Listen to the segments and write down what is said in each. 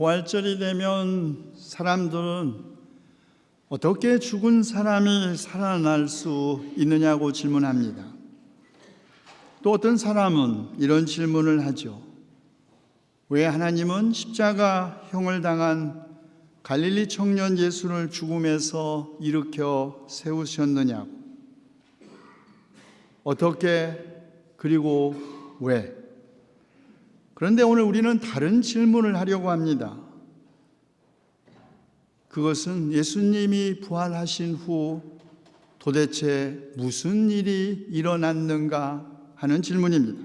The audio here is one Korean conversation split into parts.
부활절이 되면 사람들은 어떻게 죽은 사람이 살아날 수 있느냐고 질문합니다. 또 어떤 사람은 이런 질문을 하죠. 왜 하나님은 십자가형을 당한 갈릴리 청년 예수를 죽음에서 일으켜 세우셨느냐고. 어떻게, 그리고 왜? 그런데 오늘 우리는 다른 질문을 하려고 합니다. 그것은 예수님이 부활하신 후 도대체 무슨 일이 일어났는가 하는 질문입니다.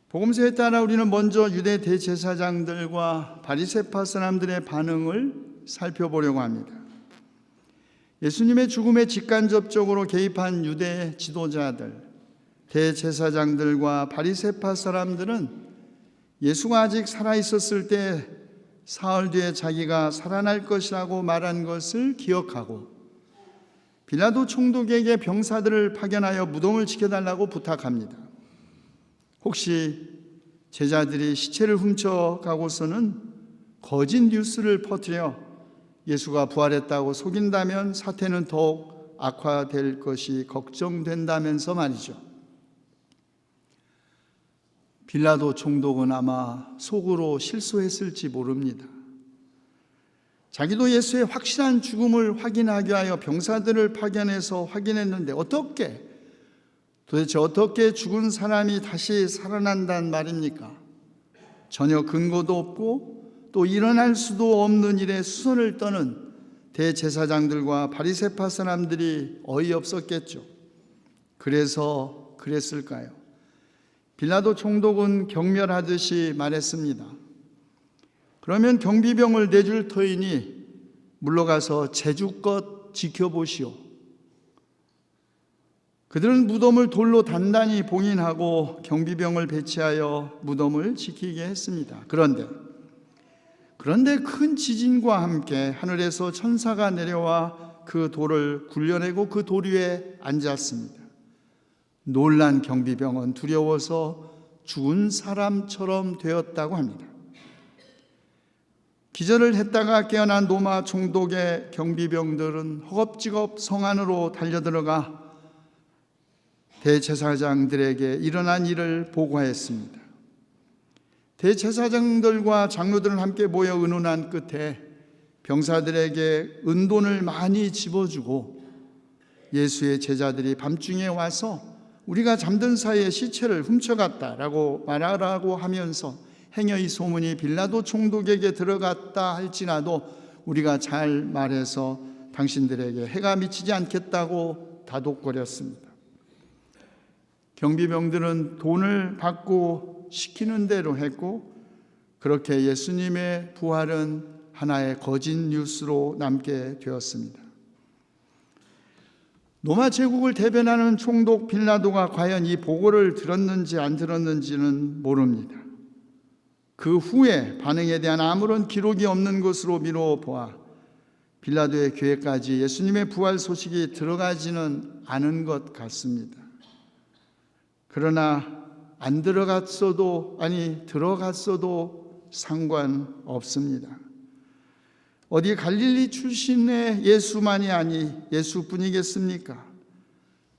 복음서에 따라 우리는 먼저 유대 대제사장들과 바리새파 사람들의 반응을 살펴보려고 합니다. 예수님의 죽음에 직간접적으로 개입한 유대 지도자들, 대제사장들과 바리새파 사람들은 예수가 아직 살아있었을 때 사흘 뒤에 자기가 살아날 것이라고 말한 것을 기억하고 빌라도 총독에게 병사들을 파견하여 무덤을 지켜달라고 부탁합니다. 혹시 제자들이 시체를 훔쳐가고서는 거짓 뉴스를 퍼뜨려 예수가 부활했다고 속인다면 사태는 더욱 악화될 것이 걱정된다면서 말이죠. 빌라도 총독은 아마 속으로 실수했을지 모릅니다. 자기도 예수의 확실한 죽음을 확인하기 위하여 병사들을 파견해서 확인했는데 도대체 어떻게 죽은 사람이 다시 살아난단 말입니까? 전혀 근거도 없고 또 일어날 수도 없는 일에 수선을 떠는 대제사장들과 바리새파 사람들이 어이없었겠죠. 그래서 그랬을까요? 빌라도 총독은 경멸하듯이 말했습니다. 그러면 경비병을 내줄 터이니 물러가서 제주껏 지켜보시오. 그들은 무덤을 돌로 단단히 봉인하고 경비병을 배치하여 무덤을 지키게 했습니다. 그런데 큰 지진과 함께 하늘에서 천사가 내려와 그 돌을 굴려내고 그 돌 위에 앉았습니다. 놀란 경비병은 두려워서 죽은 사람처럼 되었다고 합니다. 기절을 했다가 깨어난 로마 총독의 경비병들은 허겁지겁 성 안으로 달려들어가 대제사장들에게 일어난 일을 보고하였습니다. 대제사장들과 장로들은 함께 모여 의논한 끝에 병사들에게 은돈을 많이 집어주고 예수의 제자들이 밤중에 와서 우리가 잠든 사이에 시체를 훔쳐갔다라고 말하라고 하면서 행여 이 소문이 빌라도 총독에게 들어갔다 할지라도 우리가 잘 말해서 당신들에게 해가 미치지 않겠다고 다독거렸습니다. 경비병들은 돈을 받고 시키는 대로 했고 그렇게 예수님의 부활은 하나의 거짓 뉴스로 남게 되었습니다. 로마 제국을 대변하는 총독 빌라도가 과연 이 보고를 들었는지 안 들었는지는 모릅니다. 그 후에 반응에 대한 아무런 기록이 없는 것으로 미루어 보아 빌라도의 귀에까지 예수님의 부활 소식이 들어가지는 않은 것 같습니다. 그러나 들어갔어도 상관없습니다. 어디 갈릴리 출신의 예수만이 아니 예수뿐이겠습니까?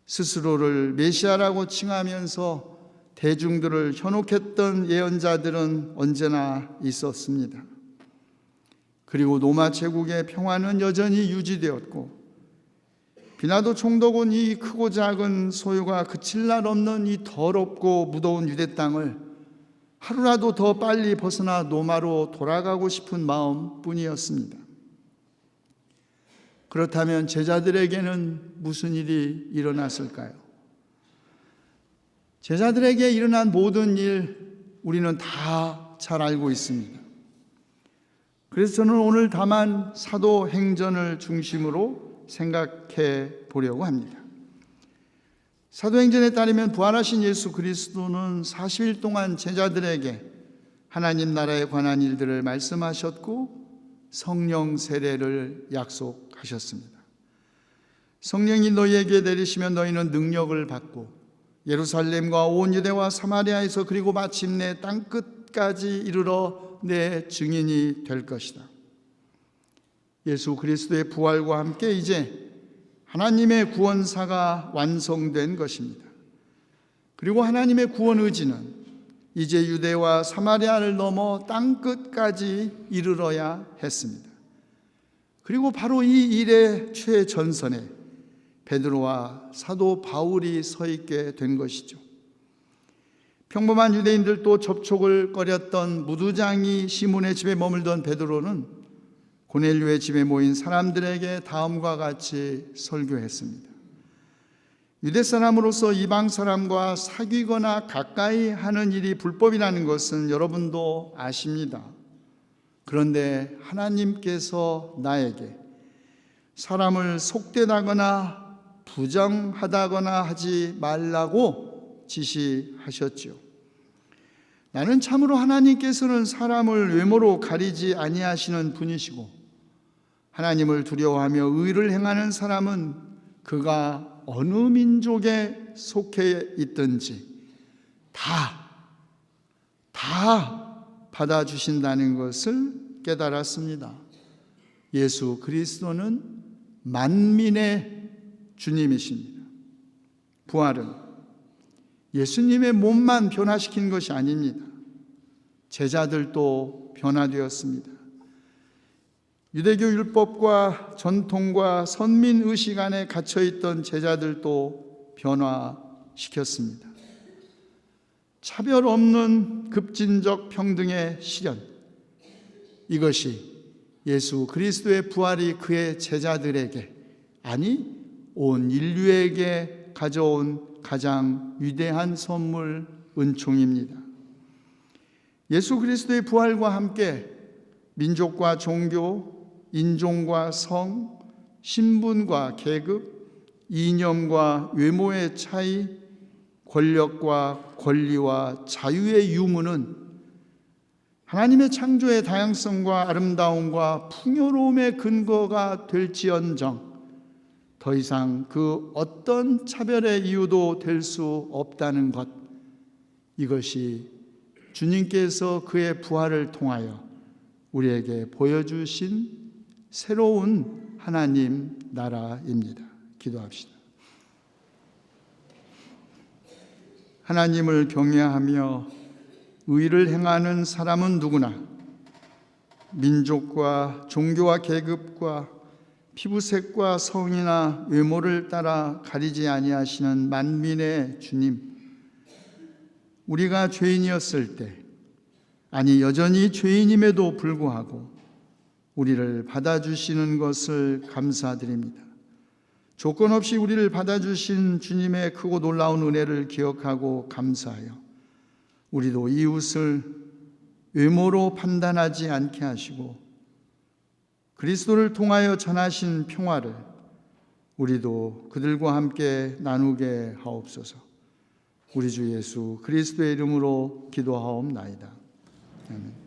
스스로를 메시아라고 칭하면서 대중들을 현혹했던 예언자들은 언제나 있었습니다. 그리고 로마 제국의 평화는 여전히 유지되었고 빌라도 총독은 이 크고 작은 소유가 그칠 날 없는 이 더럽고 무더운 유대 땅을 하루라도 더 빨리 벗어나 로마로 돌아가고 싶은 마음뿐이었습니다. 그렇다면 제자들에게는 무슨 일이 일어났을까요? 제자들에게 일어난 모든 일 우리는 다 잘 알고 있습니다. 그래서 저는 오늘 다만 사도행전을 중심으로 생각해 보려고 합니다. 사도행전에 따르면 부활하신 예수 그리스도는 40일 동안 제자들에게 하나님 나라에 관한 일들을 말씀하셨고 성령 세례를 약속하셨습니다. 성령이 너희에게 내리시면 너희는 능력을 받고 예루살렘과 온 유대와 사마리아에서 그리고 마침내 땅끝까지 이르러 내 증인이 될 것이다. 예수 그리스도의 부활과 함께 이제 하나님의 구원사가 완성된 것입니다. 그리고 하나님의 구원 의지는 이제 유대와 사마리아를 넘어 땅끝까지 이르러야 했습니다. 그리고 바로 이 일의 최전선에 베드로와 사도 바울이 서 있게 된 것이죠. 평범한 유대인들도 접촉을 꺼렸던 무두장이 시몬의 집에 머물던 베드로는 고넬료의 집에 모인 사람들에게 다음과 같이 설교했습니다. 유대 사람으로서 이방 사람과 사귀거나 가까이 하는 일이 불법이라는 것은 여러분도 아십니다. 그런데 하나님께서 나에게 사람을 속되다거나 부정하다거나 하지 말라고 지시하셨지요. 나는 참으로 하나님께서는 사람을 외모로 가리지 아니하시는 분이시고 하나님을 두려워하며 의를 행하는 사람은 그가 어느 민족에 속해 있든지 다 받아주신다는 것을 깨달았습니다. 예수 그리스도는 만민의 주님이십니다. 부활은 예수님의 몸만 변화시킨 것이 아닙니다. 제자들도 변화되었습니다. 유대교 율법과 전통과 선민의식 안에 갇혀있던 제자들도 변화시켰습니다. 차별 없는 급진적 평등의 실현, 이것이 예수 그리스도의 부활이 그의 제자들에게, 아니 온 인류에게 가져온 가장 위대한 선물, 은총입니다. 예수 그리스도의 부활과 함께 민족과 종교, 인종과 성, 신분과 계급, 이념과 외모의 차이, 권력과 권리와 자유의 유무는 하나님의 창조의 다양성과 아름다움과 풍요로움의 근거가 될지언정 더 이상 그 어떤 차별의 이유도 될 수 없다는 것, 이것이 주님께서 그의 부활을 통하여 우리에게 보여주신 새로운 하나님 나라입니다. 기도합시다. 하나님을 경외하며 의를 행하는 사람은 누구나 민족과 종교와 계급과 피부색과 성이나 외모를 따라 가리지 아니하시는 만민의 주님, 우리가 죄인이었을 때, 아니 여전히 죄인임에도 불구하고 우리를 받아주시는 것을 감사드립니다. 조건 없이 우리를 받아주신 주님의 크고 놀라운 은혜를 기억하고 감사하여 우리도 이웃을 외모로 판단하지 않게 하시고 그리스도를 통하여 전하신 평화를 우리도 그들과 함께 나누게 하옵소서. 우리 주 예수 그리스도의 이름으로 기도하옵나이다. 아멘.